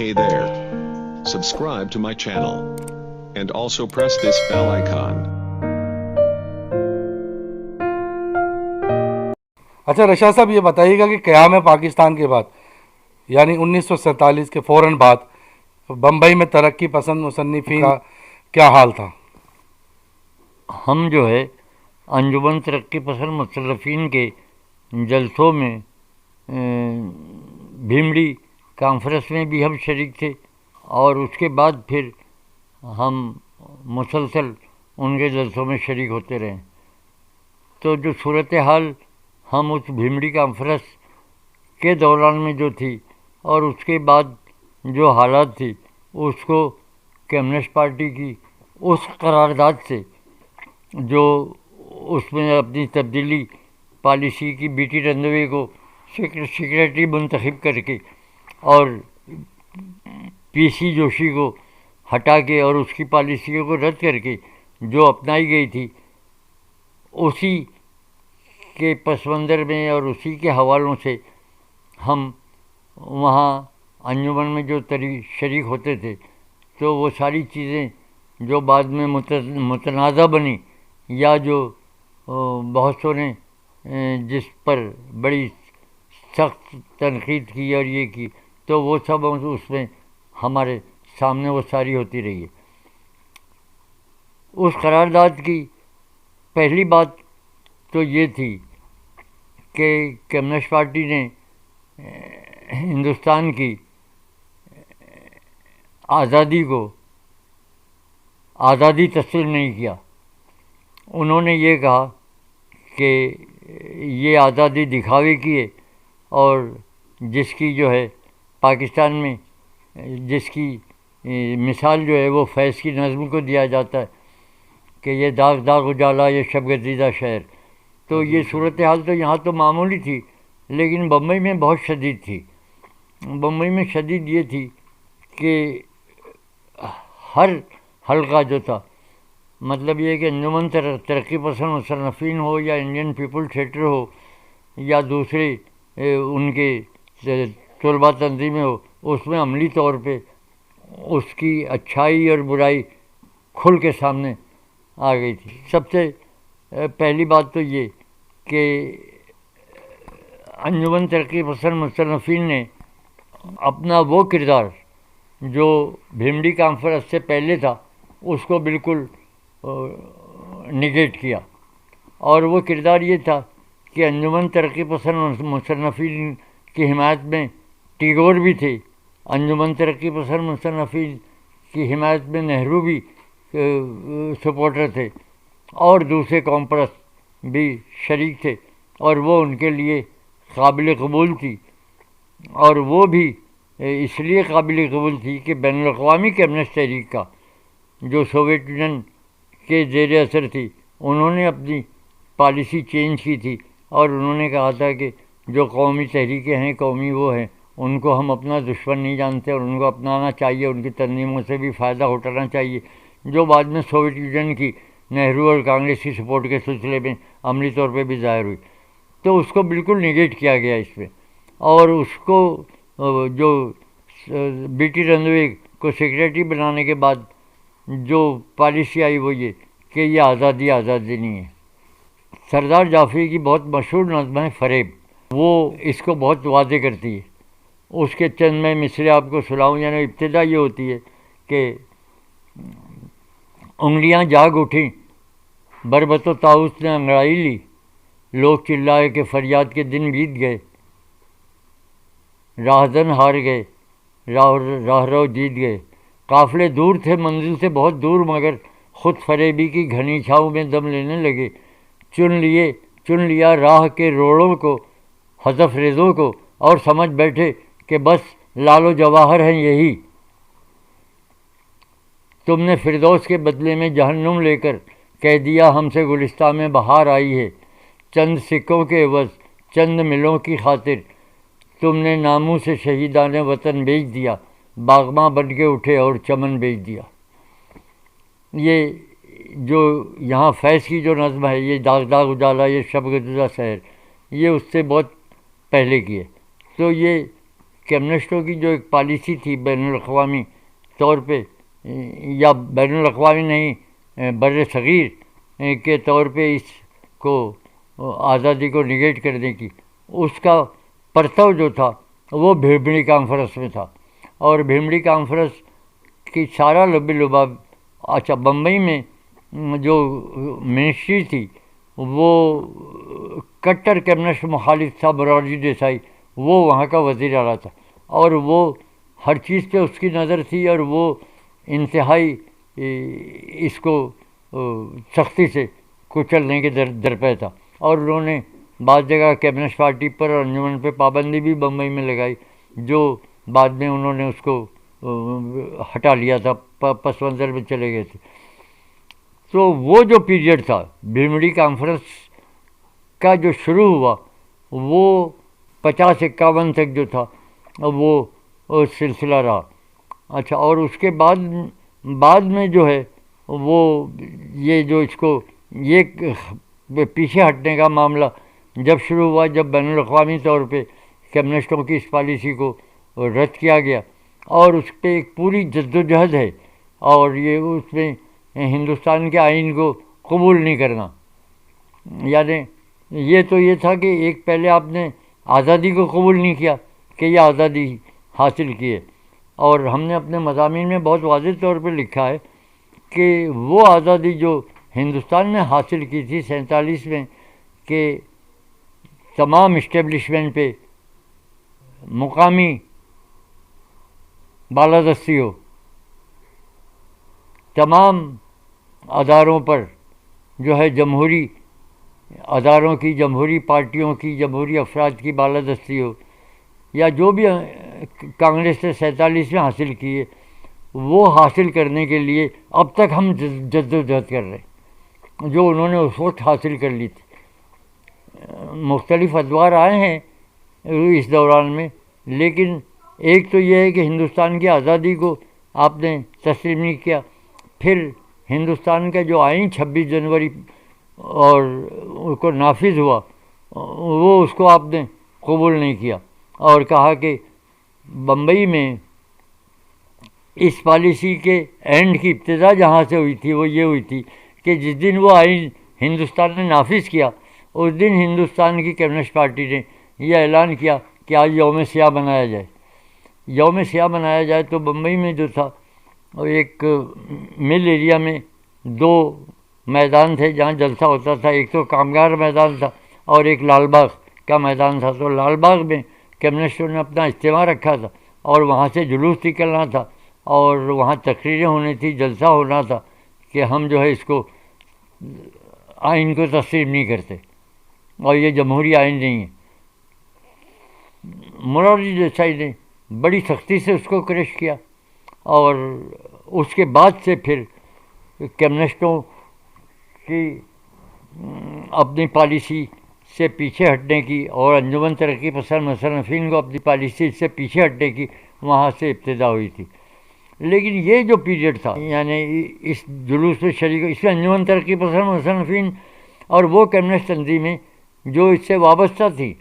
Hey there. Subscribe to my channel. And also press this bell icon. اچھا رشا صاحب یہ بتائیے گا کہ قیام پاکستان کے بعد یعنی 1947 کے فوراً بعد بمبئی میں ترقی پسند مصنفین کا کیا حال تھا؟ ہم جو ہے انجمن ترقی پسند مصنفین کے جلسوں میں بھیمڑی کانفرنس میں بھی ہم شریک تھے، اور اس کے بعد پھر ہم مسلسل ان کے جلسوں میں شریک ہوتے رہے۔ تو جو صورتحال ہم اس بھیمڑی کانفرنس کے دوران میں جو تھی اور اس کے بعد جو حالات تھی، اس کو کمیونسٹ پارٹی کی اس قرارداد سے جو اس میں اپنی تبدیلی پالیسی کی بی ٹی رنوے کو سیکریٹری منتخب کر کے اور پی سی جوشی کو ہٹا کے اور اس کی پالیسیوں کو رد کر کے جو اپنائی گئی تھی، اسی کے پس منظر میں اور اسی کے حوالوں سے ہم وہاں انجمن میں جو شریک ہوتے تھے، تو وہ ساری چیزیں جو بعد میں متنازع بنی یا جو بہت سو نے جس پر بڑی سخت تنقید کی اور یہ کی، تو وہ سب اس میں ہمارے سامنے وہ ساری ہوتی رہی ہے۔ اس قرارداد کی پہلی بات تو یہ تھی کہ کمیونسٹ پارٹی نے ہندوستان کی آزادی کو آزادی تسلیم نہیں کیا۔ انہوں نے یہ کہا کہ یہ آزادی دکھاوے کی ہے، اور جس کی جو ہے پاکستان میں جس کی مثال جو ہے وہ فیض کی نظم کو دیا جاتا ہے کہ یہ داغ داغ اجالا یہ شب گزیدہ شہر۔ تو یہ صورتحال تو یہاں تو معمولی تھی، لیکن بمبئی میں بہت شدید تھی۔ بمبئی میں شدید یہ تھی کہ ہر حلقہ جو تھا، مطلب یہ کہ انجمن ترقی پسند مصنفین ہو یا انڈین پیپل تھیٹر ہو یا دوسرے ان کے طلباء تنظیمیں ہو، اس میں عملی طور پہ اس کی اچھائی اور برائی کھل کے سامنے آ گئی تھی۔ سب سے پہلی بات تو یہ کہ انجمن ترقی پسند مصنفین نے اپنا وہ کردار جو بھیمڑی کانفرنس سے پہلے تھا اس کو بالکل نگیٹ کیا، اور وہ کردار یہ تھا کہ انجمن ترقی پسند مصنفین کی حمایت میں ٹیگور بھی تھے، انجمن ترقی پسند مصنفین کی حمایت میں نہرو بھی سپورٹر تھے، اور دوسرے قوم پرست بھی شریک تھے، اور وہ ان کے لیے قابل قبول تھی، اور وہ بھی اس لیے قابل قبول تھی کہ بین الاقوامی کمیونسٹ تحریک کا جو سوویت یونین کے زیر اثر تھی، انہوں نے اپنی پالیسی چینج کی تھی، اور انہوں نے کہا تھا کہ جو قومی تحریکیں ہیں، قومی وہ ہیں، ان کو ہم اپنا دشمن نہیں جانتے اور ان کو اپنانا چاہیے، ان کی تنظیموں سے بھی فائدہ اٹھانا چاہیے، جو بعد میں سوویت یونین کی نہرو اور کانگریس کی سپورٹ کے سلسلے میں عملی طور پہ بھی ظاہر ہوئی۔ تو اس کو بالکل نگیٹ کیا گیا اس میں، اور اس کو جو بی ٹی رنوے کو سیکریٹری بنانے کے بعد جو پالیسی آئی وہ یہ کہ یہ آزادی نہیں ہے۔ سردار جعفری کی بہت مشہور نظم ہے فریب، وہ اس کو بہت واضح کرتی ہے۔ اس کے چند میں مصرے آپ کو سناؤں، یعنی ابتدا یہ ہوتی ہے کہ انگلیاں جاگ اٹھیں، بربت و طاؤس نے انگڑائی لی، لوگ چلائے کہ فریاد کے دن بیت گئے، راہزن ہار گئے، راہ رو جیت گئے، قافلے دور تھے منزل سے بہت دور، مگر خود فریبی کی گھنی چھاؤں میں دم لینے لگے، چن لیا راہ کے روڑوں کو، ہدف ریزوں کو، اور سمجھ بیٹھے کہ بس لال و جواہر ہیں یہی۔ تم نے فردوس کے بدلے میں جہنم لے کر کہہ دیا ہم سے گلستہ میں بہار آئی ہے، چند سکوں کے عوض چند ملوں کی خاطر تم نے ناموں سے شہیدان وطن بیچ دیا، باغباں بن کے اٹھے اور چمن بیچ دیا۔ یہ جو یہاں فیض کی جو نظم ہے، یہ داغ داغ اجالا یہ شب گزیدہ شہر، یہ اس سے بہت پہلے کی ہے۔ تو یہ کمیونسٹوں کی جو ایک پالیسی تھی بین الاقوامی طور پہ، یا بین الاقوامی نہیں، بر صغیر کے طور پہ اس کو آزادی کو نگیٹ کرنے کی، اس کا پرتو جو تھا وہ بھیمبڑی کانفرنس میں تھا. اور بھیمبڑی کانفرنس کی سارا لب لباب، اچھا بمبئی میں جو منسٹری تھی وہ کٹر کمیونسٹ مخالف تھا، مرارجی دیسائی، وہ وہاں کا وزیر اعلیٰ تھا، اور وہ ہر چیز پہ اس کی نظر تھی، اور وہ انتہائی اس کو سختی سے کچلنے کے درپے تھا. اور انہوں نے بعض جگہ کمیونسٹ پارٹی پر اور انجمن پہ پابندی بھی بمبئی میں لگائی، جو بعد میں انہوں نے اس کو ہٹا لیا تھا، پس منظر میں چلے گئے تھے. تو وہ جو پیریڈ تھا بھیمبڑی کانفرنس کا جو شروع ہوا، وہ 50-51 تک جو تھا وہ سلسلہ رہا. اچھا، اور اس کے بعد میں جو ہے وہ یہ جو اس کو یہ پیچھے ہٹنے کا معاملہ جب شروع ہوا، جب بین الاقوامی طور پہ کمیونسٹوں کی اس پالیسی کو رد کیا گیا، اور اس پہ ایک پوری جد و جہد ہے، اور یہ اس میں ہندوستان کے آئین کو قبول نہیں کرنا. یعنی یہ تو یہ تھا کہ ایک پہلے آپ نے آزادی کو قبول نہیں کیا کہ یہ آزادی حاصل کی ہے، اور ہم نے اپنے مضامین میں بہت واضح طور پہ لکھا ہے کہ وہ آزادی جو ہندوستان نے حاصل کی تھی 47 میں، کہ تمام اسٹیبلشمنٹ پہ مقامی بالادستی ہو، تمام اداروں پر جو ہے جمہوری اداروں کی، جمہوری پارٹیوں کی، جمہوری افراد کی بالادستی ہو، یا جو بھی کانگریس نے 47 میں حاصل کی ہے، وہ حاصل کرنے کے لیے اب تک ہم جد و جہد کر رہے ہیں، جو انہوں نے اس وقت حاصل کر لی تھی. مختلف ادوار آئے ہیں اس دوران میں، لیکن ایک تو یہ ہے کہ ہندوستان کی آزادی کو آپ نے تسلیم نہیں کیا، پھر ہندوستان کا جو آئین 26 جنوری اور اس کو نافذ ہوا، وہ اس کو آپ نے قبول نہیں کیا، اور کہا کہ بمبئی میں اس پالیسی کے اینڈ کی ابتدا جہاں سے ہوئی تھی وہ یہ ہوئی تھی کہ جس دن وہ آئین ہندوستان نے نافذ کیا، اس دن ہندوستان کی کمیونسٹ پارٹی نے یہ اعلان کیا کہ آج یوم سیاہ بنایا جائے. یوم سیاہ بنایا جائے تو بمبئی میں جو تھا، اور ایک مل ایریا میں 2 میدان تھے جہاں جلسہ ہوتا تھا، ایک تو کامگار میدان تھا اور ایک لال باغ کا میدان تھا. تو لال باغ میں کمیونسٹوں نے اپنا اجتماع رکھا تھا، اور وہاں سے جلوس نکلنا تھا، اور وہاں تقریریں ہونی تھی، جلسہ ہونا تھا کہ ہم جو ہے اس کو آئین کو تسلیم نہیں کرتے، اور یہ جمہوری آئین نہیں ہے. مرارجی دیسائی نے بڑی سختی سے اس کو کریش کیا، اور اس کے بعد سے پھر کمیونسٹوں کی اپنی پالیسی سے پیچھے ہٹنے کی، اور انجمن ترقی پسند مصنفین کو اپنی پالیسی سے پیچھے ہٹنے کی وہاں سے ابتدا ہوئی تھی. لیکن یہ جو پیریڈ تھا، یعنی اس جلوس میں شریک، اس میں انجمن ترقی پسند مصنفین اور وہ کمیونسٹ تنظیمیں جو اس سے وابستہ تھی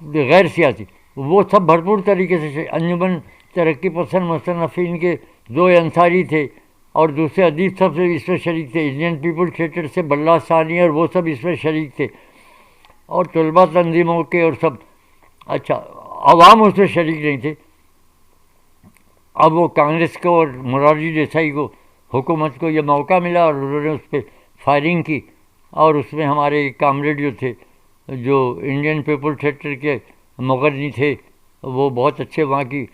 غیر سیاسی، وہ سب بھرپور طریقے سے، انجمن ترقی پسند مصنفین کے 2 انصاری تھے، اور دوسرے ادیب سب سے اس میں شریک تھے، انڈین پیپل تھیٹر سے بلّہ ثانی اور وہ سب اس میں شریک تھے، اور طلباء تنظیموں کے اور سب. اچھا، عوام اس میں شریک نہیں تھے. اب وہ کانگریس کو اور مرارجی دیسائی کو، حکومت کو یہ موقع ملا، اور انہوں نے اس پہ فائرنگ کی، اور اس میں ہمارے کامریڈ جو تھے، جو انڈین پیپل تھیٹر کے مغنی تھے، وہ بہت اچھے وہاں کی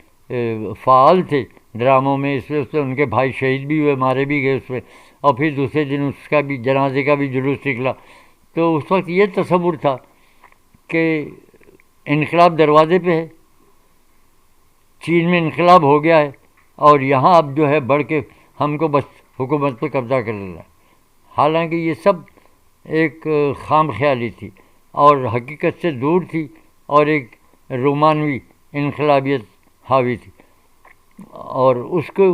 فعال تھے ڈراموں میں، اس میں ان کے بھائی شہید بھی ہوئے، مارے بھی گئے اس میں، اور پھر دوسرے دن اس کا بھی جنازے کا بھی جلوس نکلا. تو اس وقت یہ تصور تھا کہ انقلاب دروازے پہ ہے، چین میں انقلاب ہو گیا ہے، اور یہاں اب جو ہے بڑھ کے ہم کو بس حکومت پہ قبضہ کر لینا ہے. حالانکہ یہ سب ایک خام خیالی تھی، اور حقیقت سے دور تھی، اور ایک رومانوی انقلابیت حاوی تھی. اور اس کو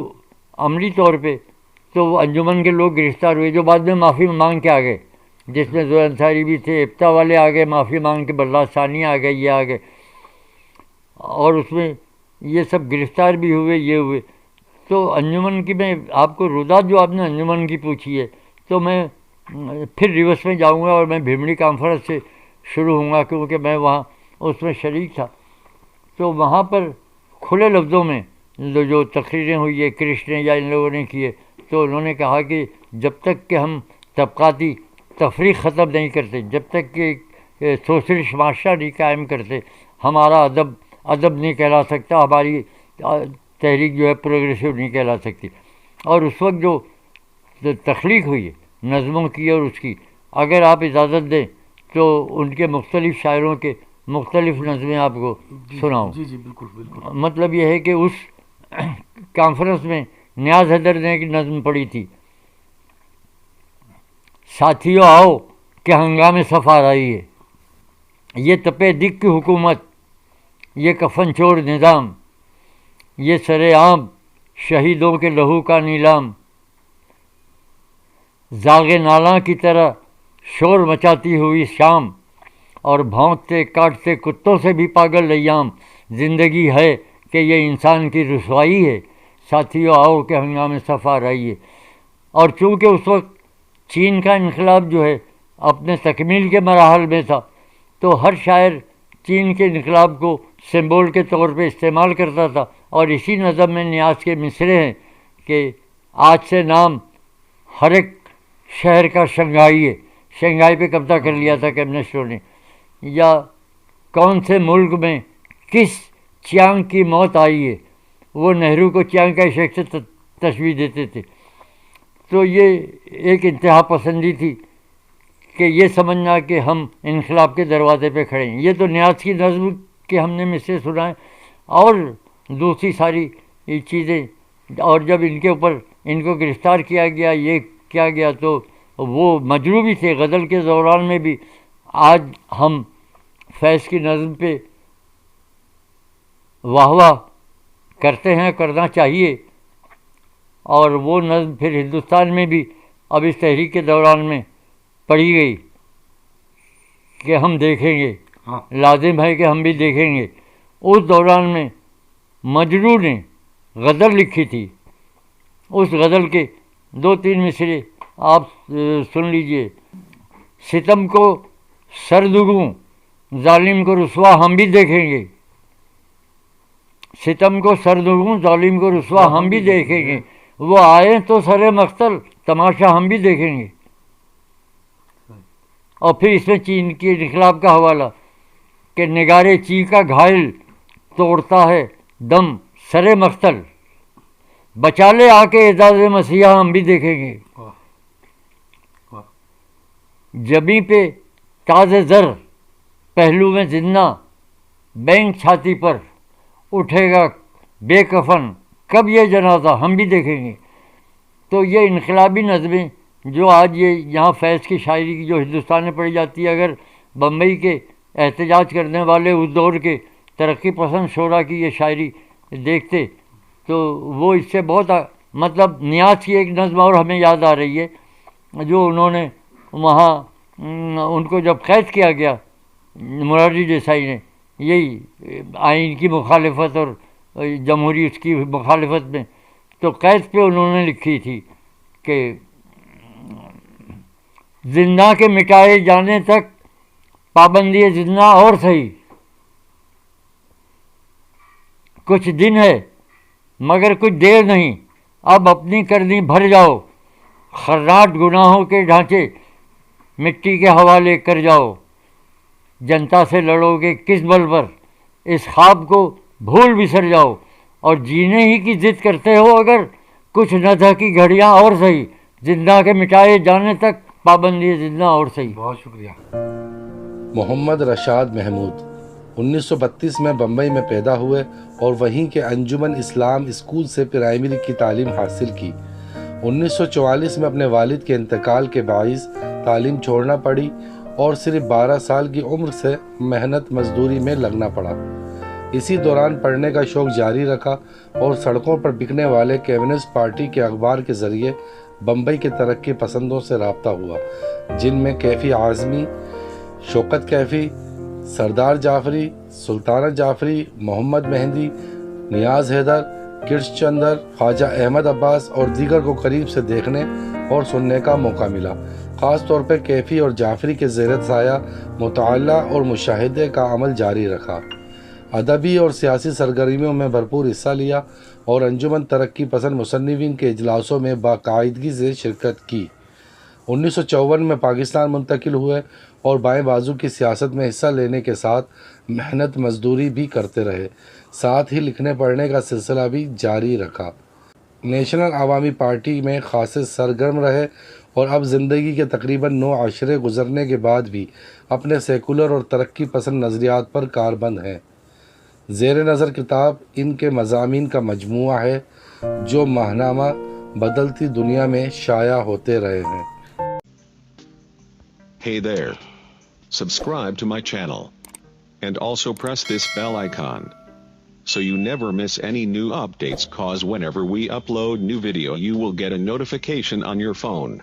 عملی طور پہ تو وہ انجمن کے لوگ گرفتار ہوئے، جو بعد میں معافی مانگ کے آ گئے، جس میں 2 انصاری بھی تھے، ابتا والے آ گئے معافی مانگ کے، بلّہ ثانی آ گئے، یہ آ گئے. اور اس میں یہ سب گرفتار بھی ہوئے، یہ ہوئے. تو انجمن کی میں آپ کو رودات جو آپ نے انجمن کی پوچھی ہے، تو میں پھر ریورس میں جاؤں گا اور میں بھیمڑی کانفرنس سے شروع ہوں گا، کیونکہ میں وہاں اس میں شریک تھا. تو وہاں پر کھلے لفظوں میں جو تقریریں ہوئی ہے کرش نے یا ان لوگوں نے کیے، تو انہوں نے کہا کہ جب تک کہ ہم طبقاتی تفریق ختم نہیں کرتے، جب تک کہ سوشلسٹ معاشرہ نہیں قائم کرتے، ہمارا ادب نہیں کہلا سکتا، ہماری تحریک جو ہے پروگریسو نہیں کہلا سکتی. اور اس وقت جو تخلیق ہوئی ہے نظموں کی اور اس کی، اگر آپ اجازت دیں تو ان کے مختلف شاعروں کے مختلف نظمیں آپ کو سناؤں. جی بالکل بالکل. مطلب یہ ہے کہ اس کانفرنس میں نیاز حیدر نے ایک نظم پڑھی تھی، ساتھیو آؤ کہ ہنگام سفار آئی ہے، یہ تپے دک کی حکومت، یہ کفن چور نظام، یہ سر عام شہیدوں کے لہو کا نیلام، زاغ نالاں کی طرح شور مچاتی ہوئی شام، اور بھونکتے کاٹتے کتوں سے بھی پاگل ایام، زندگی ہے کہ یہ انسان کی رسوائی ہے، ساتھیو آؤ کہ ہنگام سفار آئی ہے. اور چونکہ اس وقت چین کا انقلاب جو ہے اپنے تکمیل کے مراحل میں تھا، تو ہر شاعر چین کے انقلاب کو سمبول کے طور پہ استعمال کرتا تھا. اور اسی نظم میں نیاز کے مصرے ہیں کہ آج سے نام ہر ایک شہر کا شنگھائی ہے، شنگھائی پہ قبضہ کر لیا تھا کمیونسٹوں نے. یا کون سے ملک میں کس چیانگ کی موت آئی ہے، وہ نہرو کو چیانگ کا شخص سے تشبیہ دیتے تھے. تو یہ ایک انتہا پسندی تھی کہ یہ سمجھنا کہ ہم انقلاب کے دروازے پہ کھڑے ہیں. یہ تو نیاز کی نظم کے ہم نے مصرے سنائے، اور دوسری ساری چیزیں. اور جب ان کے اوپر ان کو گرفتار کیا گیا، یہ کیا گیا، تو وہ مجروح بھی تھے غزل کے دوران میں بھی. آج ہم فیض کی نظم پہ واہ واہ کرتے ہیں، کرنا چاہیے. اور وہ نظم پھر ہندوستان میں بھی اب اس تحریک کے دوران میں پڑھی گئی کہ ہم دیکھیں گے، لازم ہے کہ ہم بھی دیکھیں گے. اس دوران میں مجروح نے غزل لکھی تھی، اس غزل کے 2-3 مصرے آپ سن لیجئے. ستم کو سردگوں ظالم کو رسوا ہم بھی دیکھیں گے، ستم کو سردگوں ظالم کو رسوا ہم بھی دیکھیں گے، وہ آئے تو سر مقتل تماشا ہم بھی دیکھیں گے. اور پھر اس میں چین کے انقلاب کا حوالہ کہ نگارے چین کا گھائل توڑتا ہے دم سر مقتل، بچا لے آ کے اعزاز مسیحا ہم بھی دیکھیں گے. جبیں پہ تاز زر پہلو میں زندہ، بینک چھاتی پر اٹھے گا بے کفن، کب یہ جنازہ ہم بھی دیکھیں گے. تو یہ انقلابی نظمیں جو آج یہ یہاں فیض کی شاعری کی جو ہندوستان میں پڑھی جاتی ہے، اگر بمبئی کے احتجاج کرنے والے اس دور کے ترقی پسند شعراء کی یہ شاعری دیکھتے تو وہ اس سے بہت مطلب. نیاز کی ایک نظم اور ہمیں یاد آ رہی ہے جو انہوں نے وہاں ان کو جب قید کیا گیا مرارجی دیسائی نے، یہی آئین کی مخالفت اور جمہوری اس کی مخالفت میں، تو قید پہ انہوں نے لکھی تھی کہ زندہ کے مٹائے جانے تک پابندی زندہ اور صحیح، کچھ دن ہے مگر کچھ دیر نہیں، اب اپنی کرنی بھر جاؤ، خراٹ گناہوں کے ڈھانچے مٹی کے حوالے کر جاؤ، جنتا سے لڑو گے کس بل پر، اس خواب کو بھول بسر جاؤ، اور جینے ہی کی ضد کرتے ہو اگر کچھ نہ تھا کی گھڑیاں اور صحیح، زندہ کے مٹائے جانے تک پابندی زندہ اور صحیح. بہت شکریہ. محمد رشاد محمود 1932 میں بمبئی میں پیدا ہوئے اور وہیں کے انجمن اسلام اسکول سے پرائمری کی تعلیم حاصل کی. 1944 میں اپنے والد کے انتقال کے باعث تعلیم چھوڑنا پڑی اور صرف 12 سال کی عمر سے محنت مزدوری میں لگنا پڑا. اسی دوران پڑھنے کا شوق جاری رکھا اور سڑکوں پر بکنے والے کمیونسٹ پارٹی کے اخبار کے ذریعے بمبئی کے ترقی پسندوں سے رابطہ ہوا، جن میں کیفی اعظمی، شوکت کیفی، سردار جعفری، سلطانہ جعفری، محمد مہدی، نیاز حیدر، کرش چندر، خواجہ احمد عباس اور دیگر کو قریب سے دیکھنے اور سننے کا موقع ملا۔ خاص طور پر کیفی اور جعفری کے زیر سایہ مطالعہ اور مشاہدے کا عمل جاری رکھا، ادبی اور سیاسی سرگرمیوں میں بھرپور حصہ لیا اور انجمن ترقی پسند مصنفین کے اجلاسوں میں باقاعدگی سے شرکت کی۔ 1954 میں پاکستان منتقل ہوئے اور بائیں بازو کی سیاست میں حصہ لینے کے ساتھ محنت مزدوری بھی کرتے رہے، ساتھ ہی لکھنے پڑھنے کا سلسلہ بھی جاری رکھا۔ نیشنل عوامی پارٹی میں خاصے سرگرم رہے اور اب زندگی کے تقریباً 9 عشرے گزرنے کے بعد بھی اپنے سیکولر اور ترقی پسند نظریات پر کاربند ہیں۔ زیر نظر کتاب ان کے مضامین کا مجموعہ ہے جو ماہنامہ بدلتی دنیا میں شائع ہوتے رہے ہیں۔ Hey there. Subscribe to my channel. And also press this bell icon. So you never miss any new updates, cause whenever we upload new video you will get a notification on your phone.